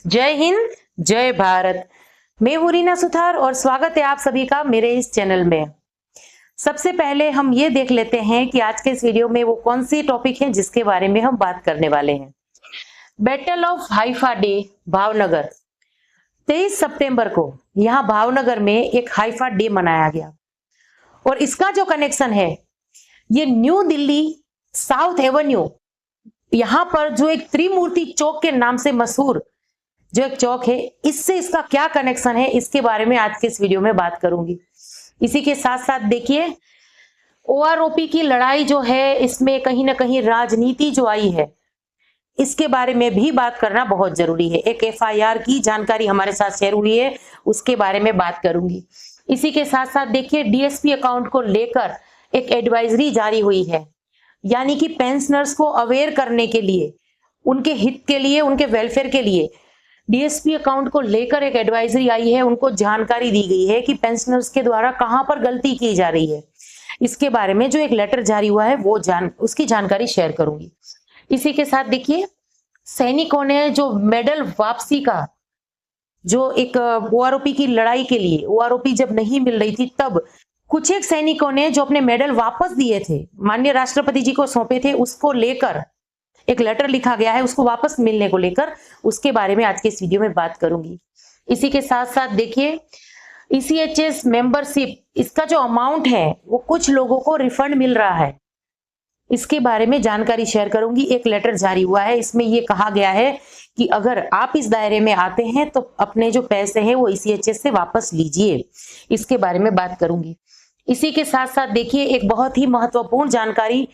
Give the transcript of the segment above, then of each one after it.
जय हिंद, जय भारत। मैं हूं रीना सुथार और स्वागत है आप सभी का मेरे इस चैनल में। सबसे पहले हम ये देख लेते हैं कि आज के इस वीडियो में वो कौन सी टॉपिक है जिसके बारे में हम बात करने वाले हैं। Battle of Haifa day, Bhavnagar. 23 सितंबर को यहाँ भावनगर में एक हाइफा डे मनाया गया और इसका जो कनेक्शन है ये न्यू दिल्ली साउथ एवेन्यू, यहाँ पर जो एक त्रिमूर्ति चौक के नाम से मशहूर जो एक चौक है, इससे इसका क्या कनेक्शन है इसके बारे में आज के इस वीडियो में बात करूंगी। इसी के साथ साथ देखिए ओआरओपी की लड़ाई जो है इसमें कहीं ना कहीं राजनीति जो आई है इसके बारे में भी बात करना बहुत जरूरी है। एक एफआईआर की जानकारी हमारे साथ शेयर हुई है, उसके बारे में बात करूंगी। इसी के साथ साथ देखिए डीएसपी अकाउंट को लेकर एक एडवाइजरी जारी हुई है, यानी कि पेंशनर्स को अवेयर करने के लिए, उनके हित के लिए, उनके वेलफेयर के लिए डीएसपी अकाउंट को लेकर एक एडवाइजरी आई है। उनको जानकारी दी गई है कि पेंशनर्स के द्वारा कहां पर गलती की जा रही है। इसके बारे में जो एक लेटर जारी हुआ है वो उसकी जानकारी शेयर करूंगी। इसी के साथ देखिए सैनिकों ने जो मेडल वापसी का जो एक ओआरओपी की लड़ाई के लिए, ओआरओपी जब नहीं मिल रही थी तब कुछ एक सैनिकों ने जो अपने मेडल वापस दिए थे, माननीय राष्ट्रपति जी को सौंपे थे, उसको लेकर एक लेटर लिखा गया है, उसको वापस मिलने को लेकर, उसके बारे में आज के इस वीडियो में बात करूंगी। इसी के साथ साथ देखिए ईसीएचएस मेंबरशिप, इसका जो अमाउंट है वो कुछ लोगों को रिफंड मिल रहा है, इसके बारे में जानकारी शेयर करूंगी। एक लेटर जारी हुआ है, इसमें ये कहा गया है कि अगर आप इस दायरे में आते हैं तो अपने जो पैसे हैं वो ईसीएचएस से वापस लीजिए, इसके बारे में बात करूंगी। इसी के साथ साथ देखिए एक बहुत ही महत्वपूर्ण जानकारी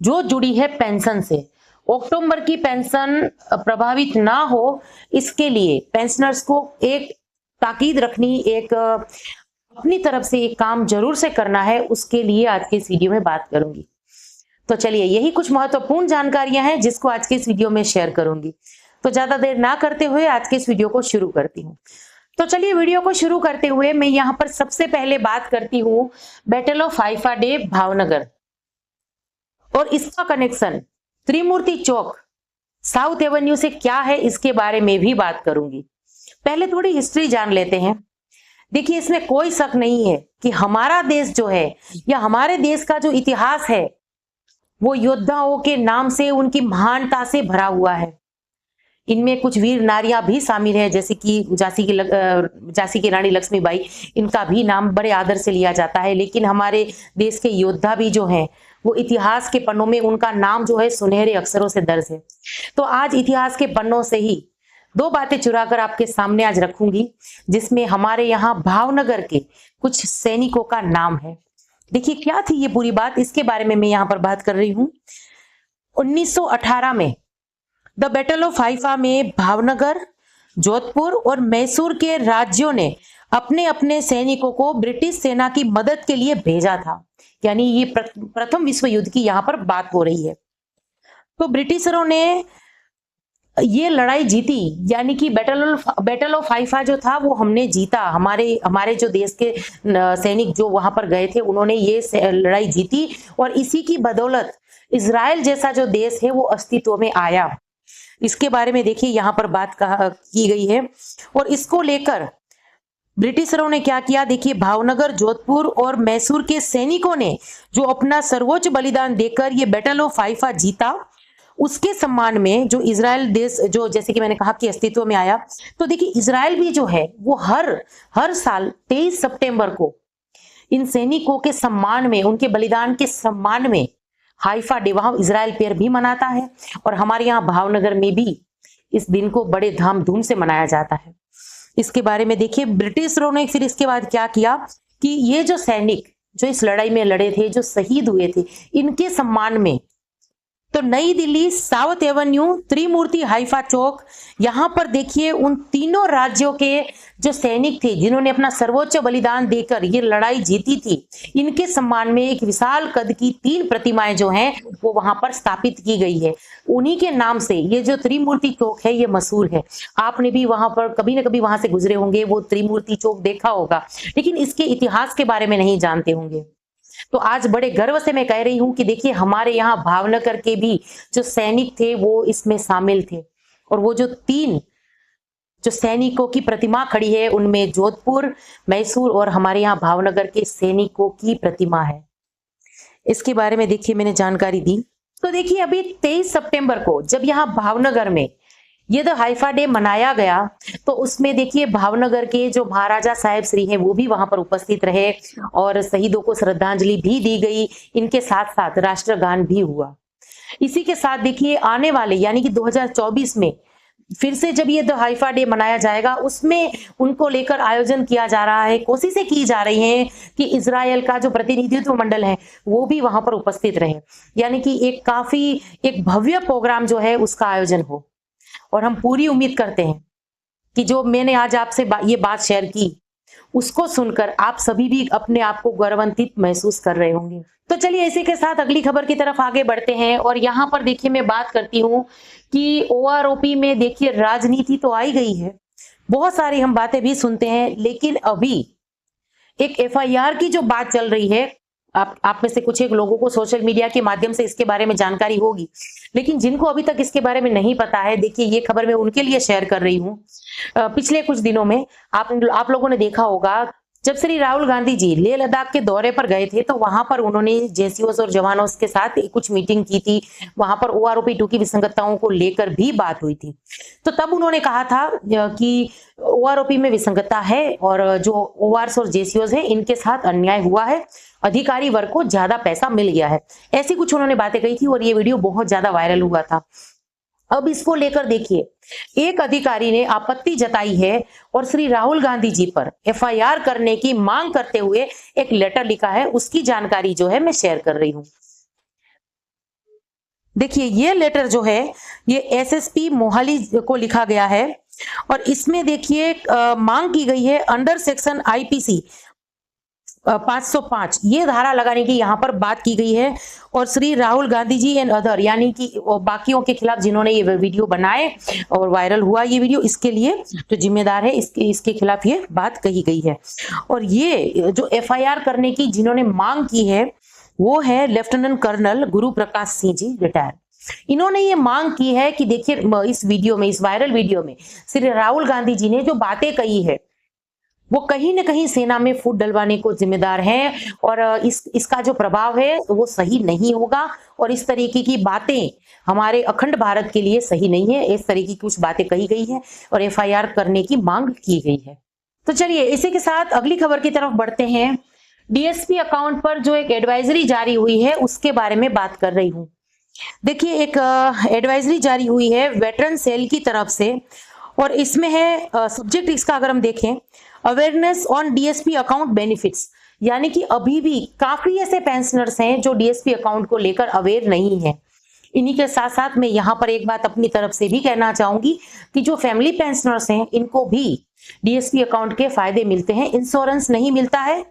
जो जुड़ी है पेंशन से। अक्टूबर की पेंशन प्रभावित ना हो इसके लिए पेंशनर्स को एक ताकीद रखनी, एक अपनी तरफ से एक काम जरूर से करना है, उसके लिए आज के इस वीडियो में बात करूंगी। तो चलिए यही कुछ महत्वपूर्ण जानकारियां हैं जिसको आज के इस वीडियो में शेयर करूंगी। तो ज्यादा देर ना करते हुए आज के इस वीडियो को शुरू करती हूँ। तो चलिए वीडियो को शुरू करते हुए मैं यहाँ पर सबसे पहले बात करती हूँ battle of Haifa day Bhavnagar और इसका कनेक्शन त्रिमूर्ति चौक साउथ एवेन्यू से क्या है, इसके बारे में भी बात करूंगी। पहले थोड़ी हिस्ट्री जान लेते हैं। देखिए इसमें कोई शक नहीं है कि हमारा देश जो है या हमारे देश का जो इतिहास है वो योद्धाओं के नाम से, उनकी महानता से भरा हुआ है। इनमें कुछ वीर नारियां भी शामिल है, जैसे कि झांसी की रानी लक्ष्मीबाई, इनका भी नाम बड़े आदर से लिया जाता है। लेकिन हमारे देश के योद्धा भी जो हैं वो इतिहास के पन्नों में उनका नाम जो है सुनहरे अक्षरों से दर्ज है। तो आज इतिहास के पन्नों से ही दो बातें चुराकर आपके सामने आज रखूंगी, जिसमें हमारे यहाँ भावनगर के कुछ सैनिकों का नाम है। देखिए क्या थी ये पूरी बात, इसके बारे में मैं यहाँ पर बात कर रही हूँ। 1918 में द बैटल ऑफ हाइफा में भावनगर, जोधपुर और मैसूर के राज्यों ने अपने अपने सैनिकों को ब्रिटिश सेना की मदद के लिए भेजा था। यानी ये प्रथम विश्व युद्ध की यहाँ पर बात हो रही है। तो ब्रिटिशरों ने ये लड़ाई जीती, यानी कि बैटल ऑफ हाइफा जो था वो हमने जीता। हमारे जो देश के सैनिक जो वहां पर गए थे उन्होंने ये लड़ाई जीती और इसी की बदौलत इजराइल जैसा जो देश है वो अस्तित्व में आया। इसके बारे में देखिए यहाँ पर बात की गई है और इसको लेकर ब्रिटिशरों ने क्या किया, देखिए भावनगर, जोधपुर और मैसूर के सैनिकों ने जो अपना सर्वोच्च बलिदान देकर ये बैटल ऑफ हाइफा जीता, उसके सम्मान में जो इजराइल देश जो जैसे कि मैंने कहा कि अस्तित्व में आया। तो देखिए इजराइल भी जो है वो हर साल 23 सितंबर को इन सैनिकों के सम्मान में, उनके बलिदान के सम्मान में हाइफा डे वहां इजराइल पेर भी मनाता है और हमारे यहाँ भावनगर में भी इस दिन को बड़े धामधूम से मनाया जाता है। इसके बारे में देखिए ब्रिटिशरों ने फिर इसके बाद क्या किया कि ये जो सैनिक जो इस लड़ाई में लड़े थे, जो शहीद हुए थे, इनके सम्मान में तो नई दिल्ली साउथ एवेन्यू, त्रिमूर्ति हाइफा चौक, यहाँ पर देखिए उन तीनों राज्यों के जो सैनिक थे जिन्होंने अपना सर्वोच्च बलिदान देकर ये लड़ाई जीती थी, इनके सम्मान में एक विशाल कद की 3 प्रतिमाएं जो हैं वो वहां पर स्थापित की गई है। उन्हीं के नाम से ये जो त्रिमूर्ति चौक है ये मशहूर है। आपने भी वहां पर कभी ना कभी वहां से गुजरे होंगे, वो त्रिमूर्ति चौक देखा होगा, लेकिन इसके इतिहास के बारे में नहीं जानते होंगे। तो आज बड़े गर्व से मैं कह रही हूं कि देखिए हमारे यहाँ भावनगर के भी जो सैनिक थे वो इसमें शामिल थे और वो जो 3 जो सैनिकों की प्रतिमा खड़ी है उनमें जोधपुर, मैसूर और हमारे यहाँ भावनगर के सैनिकों की प्रतिमा है। इसके बारे में देखिए मैंने जानकारी दी। तो देखिए अभी 23 सितंबर को जब यहाँ भावनगर में ये द हाइफा डे मनाया गया, तो उसमें देखिए भावनगर के जो महाराजा साहेब श्री हैं वो भी वहां पर उपस्थित रहे और शहीदों को श्रद्धांजलि भी दी गई। इनके साथ साथ राष्ट्रगान भी हुआ। इसी के साथ देखिए आने वाले यानी कि 2024 में फिर से जब ये द हाइफा डे मनाया जाएगा, उसमें उनको लेकर आयोजन किया जा रहा है। कोशिशें की जा रही हैं कि इजराइल का जो प्रतिनिधित्व मंडल है वो भी वहां पर उपस्थित रहे, यानी कि एक भव्य प्रोग्राम जो है उसका आयोजन हो। और हम पूरी उम्मीद करते हैं कि जो मैंने आज आपसे ये बात शेयर की उसको सुनकर आप सभी भी अपने आप को गौरवान्वित महसूस कर रहे होंगे। तो चलिए इसी के साथ अगली खबर की तरफ आगे बढ़ते हैं। और यहाँ पर देखिए मैं बात करती हूँ कि ओआरओपी में देखिए राजनीति तो आई गई है, बहुत सारी हम बातें भी सुनते हैं, लेकिन अभी एक एफआईआर की जो बात चल रही है, आप में से कुछ एक लोगों को सोशल मीडिया के माध्यम से इसके बारे में जानकारी होगी, लेकिन जिनको अभी तक इसके बारे में नहीं पता है, देखिए ये खबर मैं उनके लिए शेयर कर रही हूँ। पिछले कुछ दिनों में आप लोगों ने देखा होगा, जब श्री राहुल गांधी जी लेह लद्दाख के दौरे पर गए थे तो वहां पर उन्होंने जेसीओस और जवानों के साथ कुछ मीटिंग की थी। वहां पर ओआरओपी 2 की विसंगतताओं को लेकर भी बात हुई थी। तो तब उन्होंने कहा था कि ओआरओपी में विसंगतता है और जो ओआरस और जेसीओस है इनके साथ अन्याय हुआ है, अधिकारी वर्ग को ज्यादा पैसा मिल गया है, ऐसी कुछ उन्होंने बातें कही थी और ये वीडियो बहुत ज्यादा वायरल हुआ था। अब इसको लेकर देखिए एक अधिकारी ने आपत्ति जताई है और श्री राहुल गांधी जी पर एफआईआर करने की मांग करते हुए एक लेटर लिखा है, उसकी जानकारी जो है मैं शेयर कर रही हूं। देखिए ये लेटर जो है ये एसएसपी मोहाली को लिखा गया है और इसमें देखिए मांग की गई है अंडर सेक्शन आईपीसी 505 ये धारा लगाने की यहाँ पर बात की गई है। और श्री राहुल गांधी जी एंड अदर यानी कि बाकियों के खिलाफ जिन्होंने ये वीडियो बनाए और वायरल हुआ ये वीडियो, इसके लिए जो जिम्मेदार है इसके खिलाफ ये बात कही गई है। और ये जो एफआईआर करने की जिन्होंने मांग की है वो है लेफ्टिनेंट कर्नल गुरु प्रकाश सिंह जी रिटायर। इन्होंने ये मांग की है कि देखिए इस वीडियो में, इस वायरल वीडियो में श्री राहुल गांधी जी ने जो बातें कही है वो कहीं ना कहीं सेना में फूट डलवाने को जिम्मेदार हैं और इसका जो प्रभाव है वो सही नहीं होगा और इस तरीके की बातें हमारे अखंड भारत के लिए सही नहीं है। इस तरीके की कुछ बातें कही गई है और एफआईआर करने की मांग की गई है। तो चलिए इसी के साथ अगली खबर की तरफ बढ़ते हैं। डीएसपी अकाउंट पर जो एक एडवाइजरी जारी हुई है उसके बारे में बात कर रही हूँ। देखिए एक एडवाइजरी जारी हुई है वेटरन सेल की तरफ से और इसमें है सब्जेक्ट इसका अगर हम देखें awareness on DSP account benefits, यानी कि अभी भी काफी ऐसे पेंशनर्स हैं जो डीएसपी अकाउंट को लेकर अवेयर नहीं है। इन्हीं के साथ साथ मैं यहाँ पर एक बात अपनी तरफ से भी कहना चाहूंगी कि जो फैमिली पेंशनर्स हैं इनको भी डीएसपी अकाउंट के फायदे मिलते हैं। इंश्योरेंस नहीं मिलता है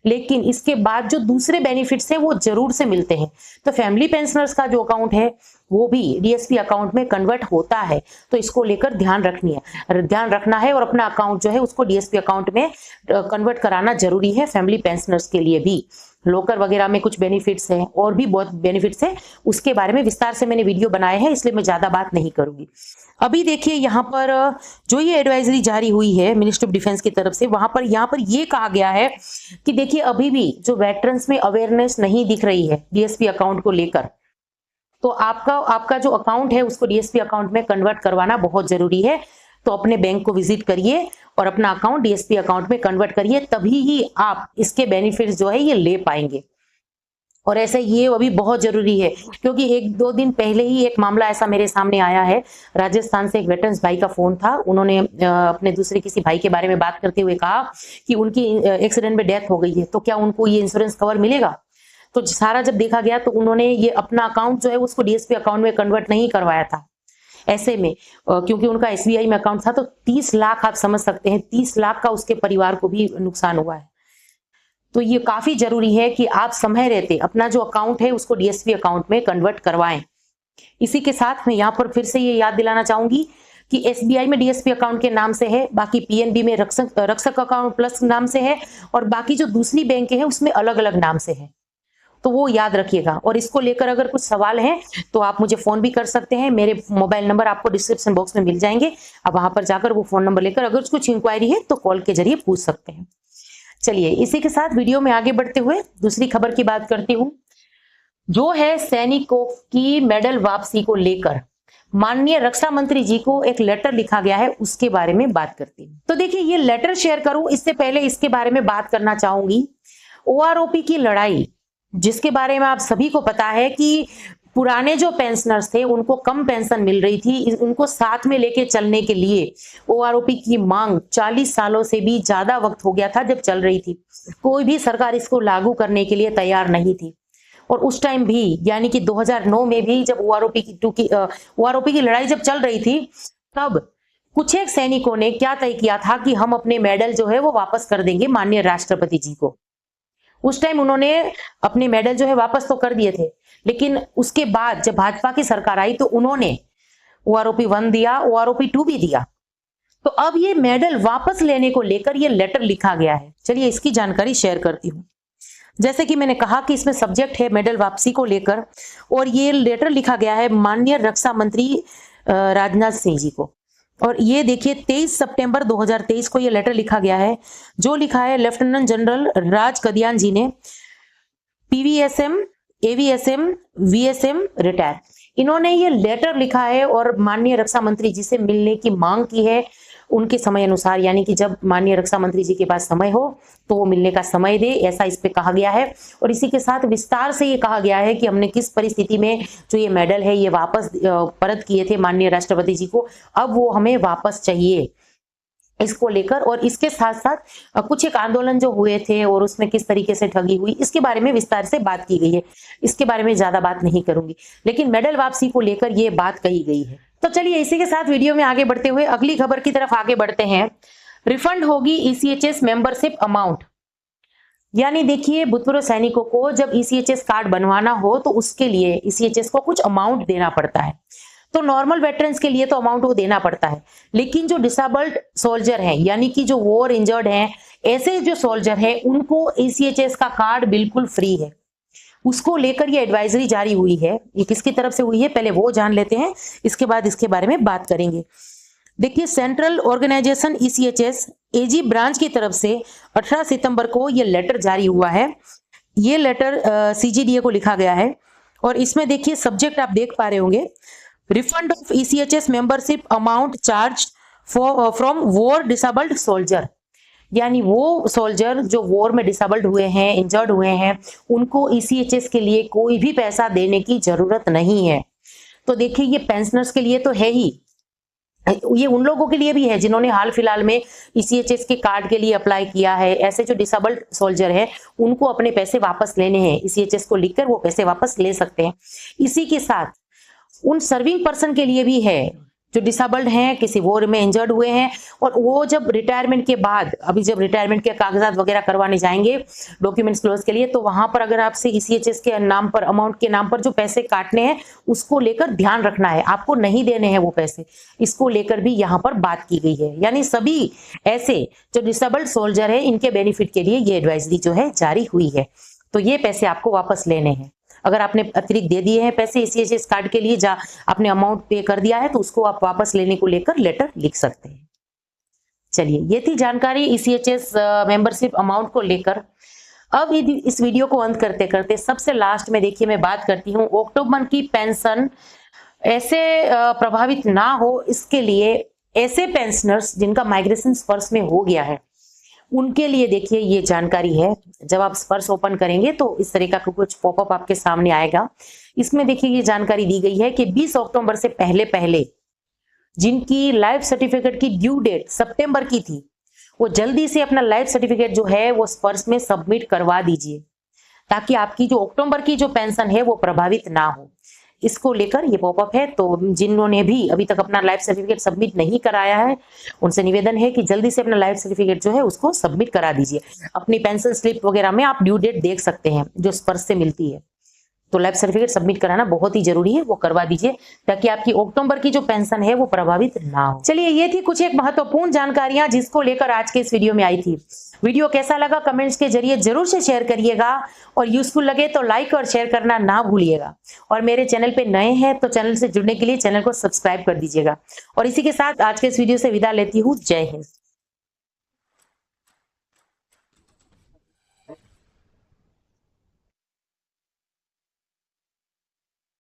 लेकिन इसके बाद जो दूसरे बेनिफिट्स हैं वो जरूर से मिलते हैं। तो फैमिली पेंशनर्स का जो अकाउंट है वो भी डीएसपी अकाउंट में कन्वर्ट होता है, तो इसको लेकर ध्यान रखना है और अपना अकाउंट जो है उसको डीएसपी अकाउंट में कन्वर्ट कराना जरूरी है। फैमिली पेंशनर्स के लिए भी लोकर वगैरह में कुछ बेनिफिट्स हैं और भी बहुत बेनिफिट्स हैं, उसके बारे में विस्तार से मैंने वीडियो बनाए हैं, इसलिए मैं ज्यादा बात नहीं करूंगी। अभी देखिए यहाँ पर जो ये एडवाइजरी जारी हुई है मिनिस्ट्री ऑफ डिफेंस की तरफ से, यहाँ पर ये कहा गया है कि देखिए अभी भी जो वेटरन्स में अवेयरनेस नहीं दिख रही है डीएसपी अकाउंट को लेकर, तो आपका जो अकाउंट है उसको डीएसपी अकाउंट में कन्वर्ट करवाना बहुत जरूरी है। तो अपने बैंक को विजिट करिए और अपना अकाउंट डीएसपी अकाउंट में कन्वर्ट करिए, तभी ही आप इसके बेनिफिट्स जो है ये ले पाएंगे। और ऐसे ये अभी बहुत जरूरी है क्योंकि 1-2 दिन पहले ही एक मामला ऐसा मेरे सामने आया है। राजस्थान से एक वेटरन्स भाई का फोन था, उन्होंने अपने दूसरे किसी भाई के बारे में बात करते हुए कहा कि उनकी एक्सीडेंट में डेथ हो गई है, तो क्या उनको ये इंश्योरेंस कवर मिलेगा। तो सारा जब देखा गया तो उन्होंने ये अपना अकाउंट जो है उसको डीएसपी अकाउंट में कन्वर्ट नहीं करवाया था। ऐसे में क्योंकि उनका एसबीआई में अकाउंट था तो 30 लाख आप समझ सकते हैं, 30 लाख का उसके परिवार को भी नुकसान हुआ है। तो ये काफी जरूरी है कि आप समय रहते अपना जो अकाउंट है उसको डीएसपी अकाउंट में कन्वर्ट करवाएं। इसी के साथ मैं यहाँ पर फिर से ये याद दिलाना चाहूंगी कि एसबीआई में डीएसपी अकाउंट के नाम से है, बाकी पीएनबी में रक्षक अकाउंट प्लस नाम से है और बाकी जो दूसरी बैंक है उसमें अलग अलग नाम से है। तो वो याद रखिएगा। और इसको लेकर अगर कुछ सवाल हैं तो आप मुझे फोन भी कर सकते हैं। मेरे मोबाइल नंबर आपको डिस्क्रिप्शन बॉक्स में मिल जाएंगे। आप वहां पर जाकर वो फोन नंबर लेकर अगर कुछ इंक्वायरी है तो कॉल के जरिए पूछ सकते हैं। चलिए इसी के साथ वीडियो में आगे बढ़ते हुए दूसरी खबर की बात करती हूँ, जो है सैनिकों की मेडल वापसी को लेकर माननीय रक्षा मंत्री जी को एक लेटर लिखा गया है, उसके बारे में बात करती हूँ। तो देखिए ये लेटर शेयर करूं इससे पहले इसके बारे में बात करना चाहूंगी ओआरओपी की लड़ाई, जिसके बारे में आप सभी को पता है कि पुराने जो पेंशनर्स थे उनको कम पेंशन मिल रही थी, उनको साथ में लेके चलने के लिए ओआरओपी की मांग 40 सालों से भी ज्यादा वक्त हो गया था जब चल रही थी। कोई भी सरकार इसको लागू करने के लिए तैयार नहीं थी। और उस टाइम भी यानी कि 2009 में भी जब ओआरओपी की लड़ाई जब चल रही थी, तब कुछ एक सैनिकों ने क्या तय किया था कि हम अपने मेडल जो है वो वापस कर देंगे माननीय राष्ट्रपति जी को। उस टाइम उन्होंने अपने मेडल जो है वापस तो कर दिए थे, लेकिन उसके बाद जब भाजपा की सरकार आई तो उन्होंने ओआरओपी 1 दिया, ओआरओपी 2 भी दिया। तो अब ये मेडल वापस लेने को लेकर ये लेटर लिखा गया है। चलिए इसकी जानकारी शेयर करती हूँ। जैसे कि मैंने कहा कि इसमें सब्जेक्ट है मेडल वापसी को लेकर, और ये लेटर लिखा गया है माननीय रक्षा मंत्री राजनाथ सिंह जी को। और ये देखिए 23 सितंबर 2023 को ये लेटर लिखा गया है, जो लिखा है लेफ्टिनेंट जनरल राज कदियान जी ने, पीवीएसएम, एवीएसएम, वीएसएम रिटायर। इन्होंने ये लेटर लिखा है और माननीय रक्षा मंत्री जी से मिलने की मांग की है उनके समय अनुसार, यानी कि जब माननीय रक्षा मंत्री जी के पास समय हो तो वो मिलने का समय दे, ऐसा इस पे कहा गया है। और इसी के साथ विस्तार से ये कहा गया है कि हमने किस परिस्थिति में जो ये मेडल है ये वापस परत किए थे माननीय राष्ट्रपति जी को, अब वो हमें वापस चाहिए इसको लेकर। और इसके साथ साथ कुछ एक आंदोलन जो हुए थे और उसमें किस तरीके से ठगी हुई, इसके बारे में विस्तार से बात की गई है। इसके बारे में ज्यादा बात नहीं करूंगी, लेकिन मेडल वापसी को लेकर ये बात कही गई है। तो चलिए इसी के साथ वीडियो में आगे बढ़ते हुए अगली खबर की तरफ आगे बढ़ते हैं। रिफंड होगी ईसीएचएस मेंबरशिप अमाउंट, यानी देखिए भूतपूर्व सैनिकों को जब ईसीएचएस कार्ड बनवाना हो तो उसके लिए ईसीएचएस को कुछ अमाउंट देना पड़ता है। तो नॉर्मल वेटरन्स के लिए तो अमाउंट वो देना पड़ता है, लेकिन जो डिसेबल्ड सोल्जर हैं यानी कि जो वॉर इंजर्ड हैं, ऐसे जो सोल्जर हैं उनको ईसीएचएस का कार्ड बिल्कुल फ्री है। उसको लेकर ये एडवाइजरी जारी हुई है। ये किसकी तरफ से हुई है पहले वो जान लेते हैं, इसके बाद इसके बारे में बात करेंगे। देखिए सेंट्रल ऑर्गेनाइजेशन ईसीएचएस एजी ब्रांच की तरफ से 18 सितंबर को ये लेटर जारी हुआ है। ये लेटर सीजीडीए को लिखा गया है और इसमें देखिए सब्जेक्ट आप देख पा रहे होंगे, refund of ECHS membership amount charge from war disabled soldier, यानी वो सोल्जर जो वॉर में डिसेबल्ड हुए हैं, इंजर्ड हुए हैं, उनको ईसीएचएस के लिए कोई भी पैसा देने की जरूरत नहीं है। तो देखिए ये पेंशनर्स के लिए तो है ही, ये उन लोगों के लिए भी है जिन्होंने हाल फिलहाल में ईसीएचएस के कार्ड के लिए अप्लाई किया है। ऐसे जो डिसेबल्ड सोल्जर है उनको अपने पैसे वापस लेने हैं, ईसीएचएस को लिखकर वो पैसे वापस ले सकते हैं। इसी के साथ उन सर्विंग पर्सन के लिए भी है जो डिसेबल्ड हैं, किसी वॉर में इंजर्ड हुए हैं, और वो जब रिटायरमेंट के बाद, अभी जब रिटायरमेंट के कागजात वगैरह करवाने जाएंगे डॉक्यूमेंट्स क्लोज के लिए, तो वहां पर अगर आपसे ईसीएचएस के नाम पर, अमाउंट के नाम पर जो पैसे काटने हैं उसको लेकर ध्यान रखना है, आपको नहीं देने हैं वो पैसे। इसको लेकर भी यहाँ पर बात की गई है, यानी सभी ऐसे जो डिसेबल्ड सोल्जर है इनके बेनिफिट के लिए ये एडवाइजरी जो है जारी हुई है। तो ये पैसे आपको वापस लेने हैं। अगर आपने अतिरिक्त दे दिए हैं पैसे ईसीएचएस कार्ड के लिए, जा आपने अमाउंट पे कर दिया है, तो उसको आप वापस लेने को लेकर लेटर लिख सकते हैं। चलिए ये थी जानकारी ईसीएचएस मेंबरशिप अमाउंट को लेकर। अब इस वीडियो को अंत करते करते सबसे लास्ट में देखिए मैं बात करती हूँ अक्टूबर की पेंशन ऐसे प्रभावित ना हो, इसके लिए ऐसे पेंशनर्स जिनका माइग्रेशन स्पर्श में हो गया है उनके लिए देखिए ये जानकारी है। जब आप स्पर्श ओपन करेंगे तो इस तरह का कुछ पॉपअप आपके सामने आएगा। इसमें देखिए ये जानकारी दी गई है कि 20 अक्टूबर से पहले पहले जिनकी लाइफ सर्टिफिकेट की ड्यू डेट सितंबर की थी, वो जल्दी से अपना लाइफ सर्टिफिकेट जो है वो स्पर्श में सबमिट करवा दीजिए, ताकि आपकी जो अक्टूबर की जो पेंशन है वो प्रभावित ना हो। इसको लेकर ये पॉपअप है। तो जिन्होंने भी अभी तक अपना लाइफ सर्टिफिकेट सबमिट नहीं कराया है उनसे निवेदन है कि जल्दी से अपना लाइफ सर्टिफिकेट जो है उसको सबमिट करा दीजिए। अपनी पेंशन स्लिप वगैरह में आप ड्यू डेट देख सकते हैं जो स्पर्श से मिलती है। तो लाइफ सर्टिफिकेट सबमिट कराना बहुत ही जरूरी है, वो करवा दीजिए ताकि आपकी अक्टूबर की जो पेंशन है वो प्रभावित ना हो। चलिए, ये थी कुछ एक महत्वपूर्ण जानकारियां जिसको लेकर आज के इस वीडियो में आई थी। वीडियो कैसा लगा कमेंट्स के जरिए जरूर से शेयर करिएगा और यूजफुल लगे तो लाइक और शेयर करना ना भूलिएगा। और मेरे चैनल पे नए हैं तो चैनल से जुड़ने के लिए चैनल को सब्सक्राइब कर दीजिएगा। और इसी के साथ आज के इस वीडियो से विदा लेती हूँ। जय हिंद।